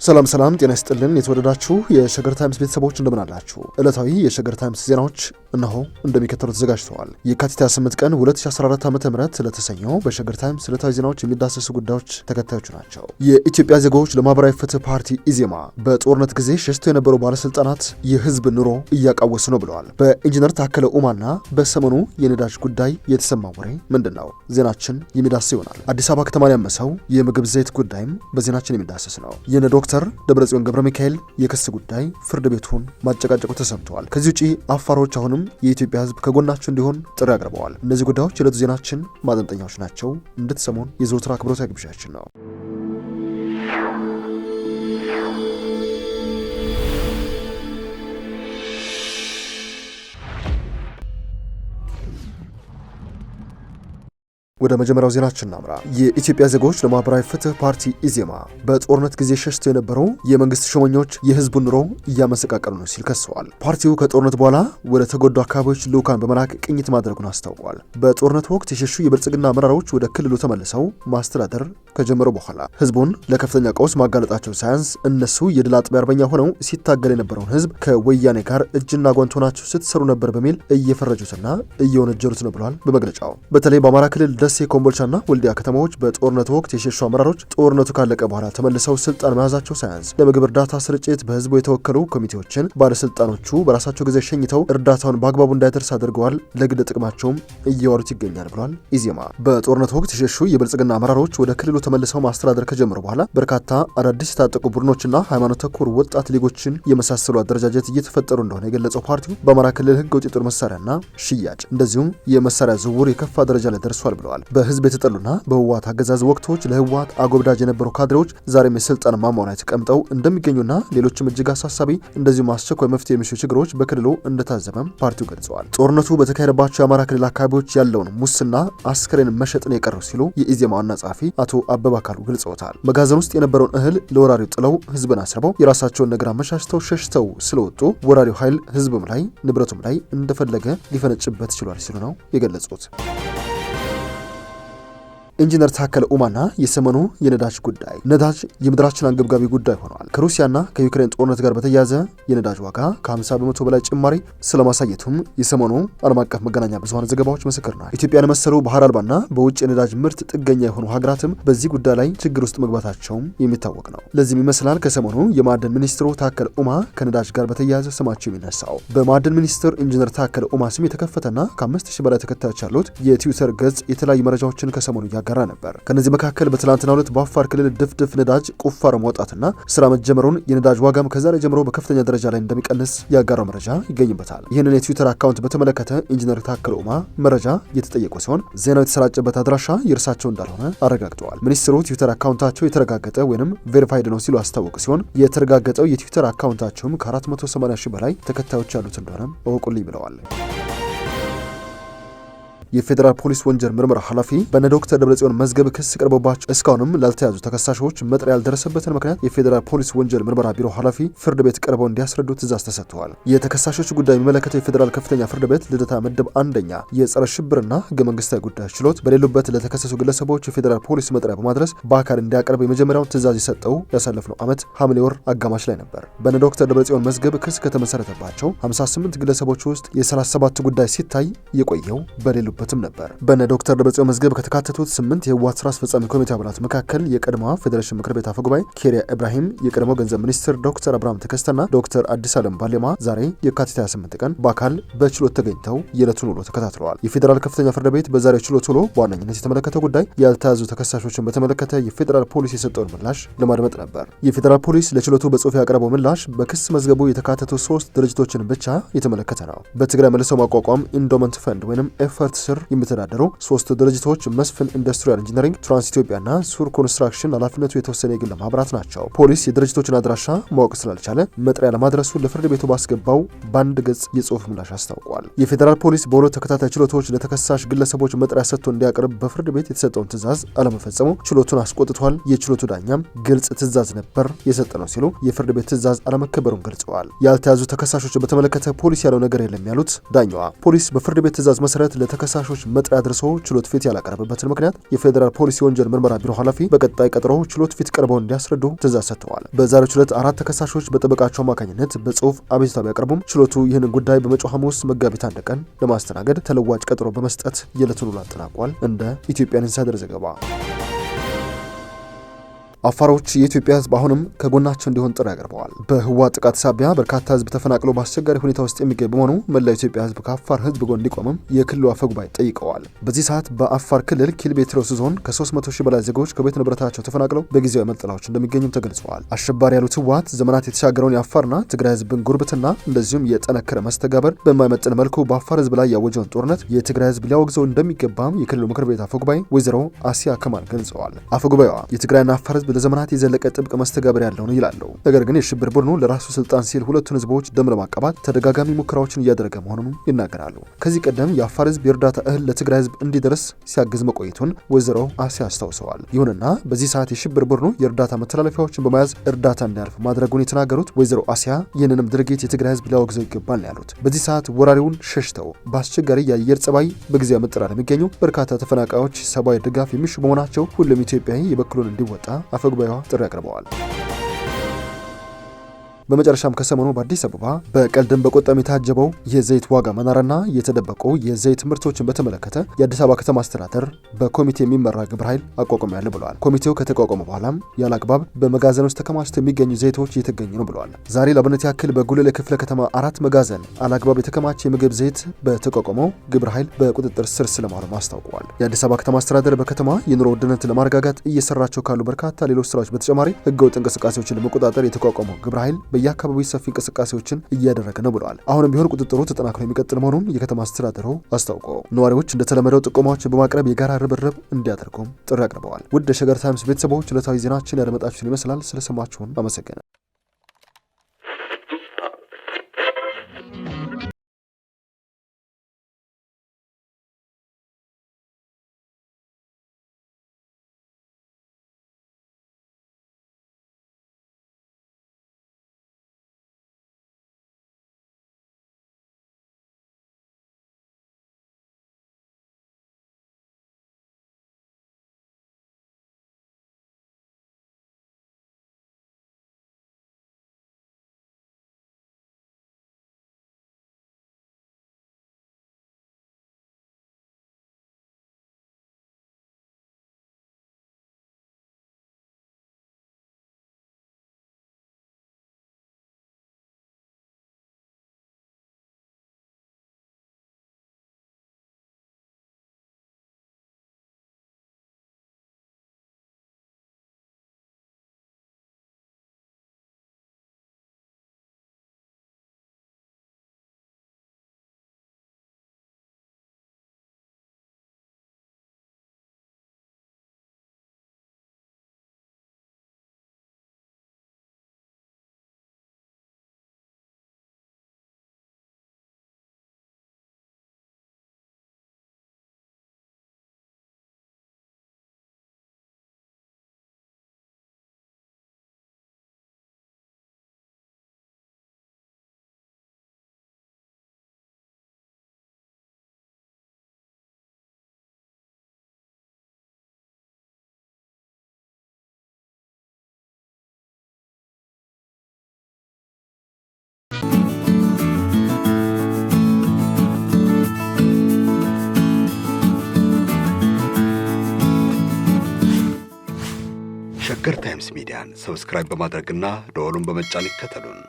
ሰላም ጤና ይስጥልን የተወደዳችሁ የሸገር ታይምስ ቤተሰቦች እንደምን አላችሁ? ዕለታዊ የሸገር ታይምስ ዜናዎች እነሆ እንደሚከተሉት ተዘጋጅተዋል። የካቲት 28 ቀን 2014 ዓ.ም ለተሰኘው በሸገር ታይምስ ዕለታዊ ዜናዎች የሚዳሰሱ ጉዳዮች ተከታዮቹ ናቸው። የኢትዮጵያ ዜጎች ለማህበራዊ ፍትህ ፓርቲ ኢዜማ በጦርነት ጊዜ ሸሽተው የነበሩ ባለስልጣናት የህዝብ ኑሮ እያቃወሱ ነው ብለዋል። በኢንጂነር ታከለ ኡማና በሰሞኑ የነዳጅ ጉዳይ የተሰማው ወሬ ምንድነው? ዜናችን የሚዳስስ ይሆናል። አዲስ አበባ ከተማን ያመሰው የምግብ ዘይት ጉዳይም በዜናችን የሚዳሰስ ነው። ዶክተር ደብረጽዮን ገብረ ሚካኤል የክስ ጉዳይ ፍርድ ቤቱን ማጨቃጨቁ ተሰምተዋል። ከዚህ ውጪ አፋሮች አሁንም የኢትዮጵያ ህዝብ ከጎናቸው እንዲሆን ጥሪ አቅርበዋል። እነዚህ ጉዳዮች የዕለቱ ዜናችን ማጠንጠኛዎች ናቸው። እንድትሰሙን የዘወትር አክብሮታዊ ግብዣችን ነው። ወደ መጀመሪያው ዜናችን እናምራ። የኢትዮጵያ ዜጎች ለማህበራዊ ፍትህ ፓርቲ ኢዜማ በጦርነት ጊዜ ሸሽተው የነበሩ የመንግስት ሹመኞች የህዝቡን ኑሮ እያመሰቃቀሉ ነው ሲል ከሰዋል። ፓርቲው ከጦርነት በኋላ ወደ ተጎዱ አካባቢዎች ልዑካን በመላክ ቅኝት ማድረጉን አስታውቋል። በጦርነት ወቅት የሸሹ የብልጽግና አመራሮች ወደ ክልሉ ተመልሰው ማስተዳደር ከጀመሩ በኋላ ህዝቡን ለከፍተኛ ቀውስ ማጋለጣቸው ሳያንስ እነሱ የድል አጥቢያ አርበኛ ሆነው ሲታገል የነበረውን ህዝብ ከወያኔ ጋር እጅና ጓንት ሆናችሁ ስትሰሩ ነበር በሚል እየፈረጁትና እየወነጀሉት ነው ብሏል። በመግለጫው በተለይ በአማራ ክልል ደሴ፣ ኮምቦልቻና ወልዲያ ከተማዎች በጦርነቱ ወቅት የሸሹ አመራሮች ጦርነቱ ካለቀ በኋላ ተመልሰው ስልጣን መያዛቸው ሳያንስ ለምግብ እርዳታ ስርጭት በህዝቡ የተወከሉ ኮሚቴዎችን ባለስልጣኖቹ በራሳቸው ጊዜ ሸኝተው እርዳታውን በአግባቡ እንዳይደርስ አድርገዋል። ለግል ጥቅማቸውም እየዋሉት ይገኛል ብሏል። ኢዜማ በጦርነቱ ወቅት የሸሹ የብልጽግና አመራሮች ወደ ክልሉ ተመልሰው ማስተዳደር ከጀመሩ በኋላ በርካታ አዳዲስ የታጠቁ ቡድኖችና ሃይማኖት ተኮር ወጣት ሊጎችን የመሳሰሉ አደረጃጀት እየተፈጠሩ እንደሆነ የገለጸው ፓርቲው በአማራ ክልል ህገ ወጥ የጦር መሳሪያና ሽያጭ እንደዚሁም የመሳሪያ ዝውውር የከፋ ደረጃ ላይ ደርሷል ብለዋል። በህዝብ የተጠሉና በህወሓት አገዛዝ ወቅቶች ለህወሓት አጎብዳጅ የነበሩ ካድሬዎች ዛሬም የስልጣን ማማው ላይ ተቀምጠው እንደሚገኙና ሌሎችም እጅግ አሳሳቢ እንደዚሁም አስቸኳይ መፍትሄ የሚሹ ችግሮች በክልሉ እንደታዘበም ፓርቲው ገልጸዋል። ጦርነቱ በተካሄደባቸው የአማራ ክልል አካባቢዎች ያለውን ሙስና አስከሬን መሸጥን የቀሩ ሲሉ የኢዜማ ዋና ጸሐፊ አቶ አበባ ካሉ ገልጸውታል። መጋዘን ውስጥ የነበረውን እህል ለወራሪው ጥለው ህዝብን አስርበው የራሳቸውን ነገር አመቻችተው ሸሽተው ስለወጡ ወራሪው ኃይል ህዝብም ላይ ንብረቱም ላይ እንደፈለገ ሊፈነጭበት ችሏል ሲሉ ነው የገለጹት። ኢንጂነር ታከለ ኡማና የሰሞኑ የነዳጅ ጉዳይ። ነዳጅ የምድራችን አንገብጋቢ ጉዳይ ሆኗል። ከሩሲያና ከዩክሬን ጦርነት ጋር በተያያዘ የነዳጅ ዋጋ ከ50 በመቶ በላይ ጭማሪ ስለማሳየቱም የሰሞኑ ዓለም አቀፍ መገናኛ ብዙሃን ዘገባዎች ምስክር ናቸው። ኢትዮጵያን የመሰሉ ባህር አልባና በውጭ የነዳጅ ምርት ጥገኛ የሆኑ ሀገራትም በዚህ ጉዳይ ላይ ችግር ውስጥ መግባታቸውም የሚታወቅ ነው። ለዚህም ይመስላል ከሰሞኑ የማዕድን ሚኒስትሩ ታከለ ኡማ ከነዳጅ ጋር በተያያዘ ስማቸው የሚነሳው። በማዕድን ሚኒስትር ኢንጂነር ታከለ ኡማ ስም የተከፈተና ከ5000 በላይ ተከታዮች ያሉት የትዊተር ገጽ የተለያዩ መረጃዎችን ከሰሞኑ ያጋራ ነበር። ከነዚህ መካከል በትላንትናው ዕለት በአፋር ክልል ድፍድፍ ነዳጅ ቁፋሮ መውጣትና ስራ መጀመሩን የነዳጅ ዋጋም ከዛሬ ጀምሮ በከፍተኛ ደረጃ ላይ እንደሚቀንስ ያጋራው መረጃ ይገኝበታል። ይህንን የትዊተር አካውንት በተመለከተ ኢንጂነር ታከለ ኡማ መረጃ የተጠየቁ ሲሆን ዜናው የተሰራጨበት አድራሻ የእርሳቸው እንዳልሆነ አረጋግጠዋል። ሚኒስትሩ ትዊተር አካውንታቸው የተረጋገጠ ወይንም ቬሪፋይድ ነው ሲሉ አስታወቁ ሲሆን የተረጋገጠው የትዊተር አካውንታቸውም ከ480 ሺህ በላይ ተከታዮች ያሉት እንደሆነ እወቁልኝ ብለዋል። የፌዴራል ፖሊስ ወንጀል ምርመራ ኃላፊ በነ ዶክተር ደብረጽዮን መዝገብ ክስ ቀርቦባቸው እስካሁንም ላልተያዙ ተከሳሾች መጥሪያ ያልደረሰበትን ምክንያት የፌዴራል ፖሊስ ወንጀል ምርመራ ቢሮ ኃላፊ ፍርድ ቤት ቀርበው እንዲያስረዱ ትዕዛዝ ተሰጥተዋል። የተከሳሾች ጉዳይ የሚመለከተው የፌዴራል ከፍተኛ ፍርድ ቤት ልደታ ምድብ አንደኛ የጸረ ሽብርና ህገ መንግስታዊ ጉዳዮች ችሎት በሌሉበት ለተከሰሱ ግለሰቦች የፌዴራል ፖሊስ መጥሪያ በማድረስ በአካል እንዲያቀርብ የመጀመሪያውን ትዕዛዝ የሰጠው ያሳለፍነው ዓመት ሐምሌ ወር አጋማሽ ላይ ነበር። በነ ዶክተር ደብረጽዮን መዝገብ ክስ ከተመሰረተባቸው 58 ግለሰቦች ውስጥ የ37 ጉዳይ ሲታይ የቆየው በሌሉበት ነበር። በነ ዶክተር ደብረጽዮን መዝገብ ከተካተቱት 8 የህወሓት ስራ አስፈጻሚ ኮሚቴ አባላት መካከል የቀድሞዋ ፌዴሬሽን ምክር ቤት አፈጉባኤ ኬሪያ ኢብራሂም፣ የቀድሞው ገንዘብ ሚኒስትር ዶክተር አብርሃም ተከስተና ዶክተር አዲስ ዓለም ባሌማ ዛሬ የካቲት 28 ቀን በአካል በችሎት ተገኝተው የዕለቱን ውሎ ተከታትለዋል። የፌዴራል ከፍተኛ ፍርድ ቤት በዛሬው ችሎት ውሎ በዋነኝነት የተመለከተው ጉዳይ ያልተያዙ ተከሳሾችን በተመለከተ የፌዴራል ፖሊስ የሰጠውን ምላሽ ለማድመጥ ነበር። የፌዴራል ፖሊስ ለችሎቱ በጽሁፍ ያቀረበው ምላሽ በክስ መዝገቡ የተካተቱ 3 ድርጅቶችን ብቻ የተመለከተ ነው። በትግራይ መልሶ ማቋቋም ኢንዶመንት ፈንድ ወይንም ኤፈርት ስር የሚተዳደሩ 3 ድርጅቶች መስፍን ኢንዱስትሪያል ኢንጂነሪንግ፣ ትራንስ ኢትዮጵያና ሱር ኮንስትራክሽን ኃላፊነቱ የተወሰነ የግል ማህበራት ናቸው። ፖሊስ የድርጅቶችን አድራሻ ማወቅ ስላልቻለ መጥሪያ ለማድረሱ ለፍርድ ቤቱ ባስገባው በአንድ ገጽ የጽሁፍ ምላሽ አስታውቋል። የፌዴራል ፖሊስ በሁለት ተከታታይ ችሎቶች ለተከሳሽ ግለሰቦች መጥሪያ ሰጥቶ እንዲያቀርብ በፍርድ ቤት የተሰጠውን ትዕዛዝ አለመፈጸሙ ችሎቱን አስቆጥቷል። የችሎቱ ዳኛም ግልጽ ትዕዛዝ ነበር የሰጠ ነው ሲሉ የፍርድ ቤት ትዕዛዝ አለመከበሩን ገልጸዋል። ያልተያዙ ተከሳሾች በተመለከተ ፖሊስ ያለው ነገር የለም ያሉት ዳኛዋ ፖሊስ በፍርድ ቤት ትዕዛዝ መሰረት ለተከሳሽ ተከሳሾች መጥሪያ አድርሶ ችሎት ፊት ያላቀረበበትን ምክንያት የፌዴራል ፖሊስ ወንጀል ምርመራ ቢሮ ኃላፊ በቀጣይ ቀጠሮ ችሎት ፊት ቀርበው እንዲያስረዱ ትዕዛዝ ሰጥተዋል። በዛሬው ችሎት 4 ተከሳሾች በጠበቃቸው አማካኝነት በጽሁፍ አቤቱታ ቢያቀርቡም ችሎቱ ይህንን ጉዳይ በመጪው ሐሙስ መጋቢት 1 ቀን ለማስተናገድ ተለዋጭ ቀጠሮ በመስጠት የዕለቱን ውሎ አጠናቋል። እንደ ኢትዮጵያን ኢንሳይደር ዘገባ አፋሮች የኢትዮጵያ ህዝብ አሁንም ከጎናቸው እንዲሆን ጥሪ አቅርበዋል። በህወሓት ጥቃት ሳቢያ በርካታ ህዝብ ተፈናቅሎ በአስቸጋሪ ሁኔታ ውስጥ የሚገኝ በመሆኑ መላው ኢትዮጵያ ህዝብ ከአፋር ህዝብ ጎን እንዲቆምም የክልሉ አፈጉባኤ ጠይቀዋል። በዚህ ሰዓት በአፋር ክልል ኪልቤ ትሮስ ዞን ከ300 ሺህ በላይ ዜጎች ከቤት ንብረታቸው ተፈናቅለው በጊዜያዊ መጠለያዎች እንደሚገኙም ተገልጸዋል። አሸባሪ ያሉት ህወሓት ዘመናት የተሻገረውን የአፋርና ትግራይ ህዝብን ጉርብትና እንደዚሁም የጠነከረ መስተጋበር በማይመጥን መልኩ በአፋር ህዝብ ላይ ያወጀውን ጦርነት የትግራይ ህዝብ ሊያወግዘው እንደሚገባም የክልሉ ምክር ቤት አፈጉባኤ ወይዘሮ አሲያ ከማል ገልጸዋል። አፈጉባኤዋ የትግራይና አፋር ህዝብ ለዘመናት የዘለቀ ጥብቅ መስተጋብር ያለው ነው ይላሉ። ነገር ግን የሽብር ቡድኑ ለራሱ ስልጣን ሲል ሁለቱን ህዝቦች ደም ለማቀባት ተደጋጋሚ ሙከራዎችን እያደረገ መሆኑን ይናገራሉ። ከዚህ ቀደም የአፋር ህዝብ የእርዳታ እህል ለትግራይ ህዝብ እንዲደርስ ሲያግዝ መቆየቱን ወይዘሮ አሲያ አስታውሰዋል። ይሁንና በዚህ ሰዓት የሽብር ቡድኑ የእርዳታ መተላለፊያዎችን በመያዝ እርዳታ እንዲያልፍ ማድረጉን የተናገሩት ወይዘሮ አሲያ ይህንንም ድርጊት የትግራይ ህዝብ ሊያወግዘው ይገባል ነው ያሉት። በዚህ ሰዓት ወራሪውን ሸሽተው በአስቸጋሪ የአየር ጸባይ በጊዜያዊ መጠለያ የሚገኙ በርካታ ተፈናቃዮች ሰብአዊ ድጋፍ የሚሹ በመሆናቸው ሁሉም ኢትዮጵያዊ የበኩሉን እንዲወጣ አፈጉባኤዋ ጥሪ አቅርበዋል። በመጨረሻም ከሰሞኑ በአዲስ አበባ በቀልድም በቁጣም የታጀበው የዘይት ዋጋ መናርና የተደበቁ የዘይት ምርቶችን በተመለከተ የአዲስ አበባ ከተማ አስተዳደር በኮሚቴ የሚመራ ግብረ ኃይል አቋቁሟል ብለዋል። ኮሚቴው ከተቋቋመ በኋላም ያለ አግባብ በመጋዘን ውስጥ ተከማችተው የሚገኙ ዘይቶች እየተገኙ ነው ብለዋል። ዛሬ ለአብነት ያክል በጉለሌ ክፍለ ከተማ 4 መጋዘን አላግባብ የተከማቸ የምግብ ዘይት በተቋቋመው ግብረ ኃይል በቁጥጥር ስር ስለማዋሉ አስታውቀዋል። የአዲስ አበባ ከተማ አስተዳደር በከተማ የኑሮ ውድነት ለማረጋጋት እየሰራቸው ካሉ በርካታ ሌሎች ስራዎች በተጨማሪ ህገወጥ እንቅስቃሴዎችን ለመቆጣጠር የተቋቋመው ግብረ ኃይል በየአካባቢው ሰፊ እንቅስቃሴዎችን እያደረገ ነው ብለዋል። አሁንም ቢሆን ቁጥጥሩ ተጠናክሮ የሚቀጥል መሆኑን የከተማ አስተዳደሩ አስታውቀው ነዋሪዎች እንደተለመደው ጥቆማዎችን በማቅረብ የጋራ ርብርብ እንዲያደርጉም ጥሪ አቅርበዋል። ውድ የሸገር ታይምስ ቤተሰቦች ዕለታዊ ዜናችን ያደመጣችሁን ይመስላል። ስለሰማችሁን አመሰግናለሁ። ሸገር ታይምስ ሚዲያን ሰብስክራይብ በማድረግና ደወሉን በመጫን ይከተሉን።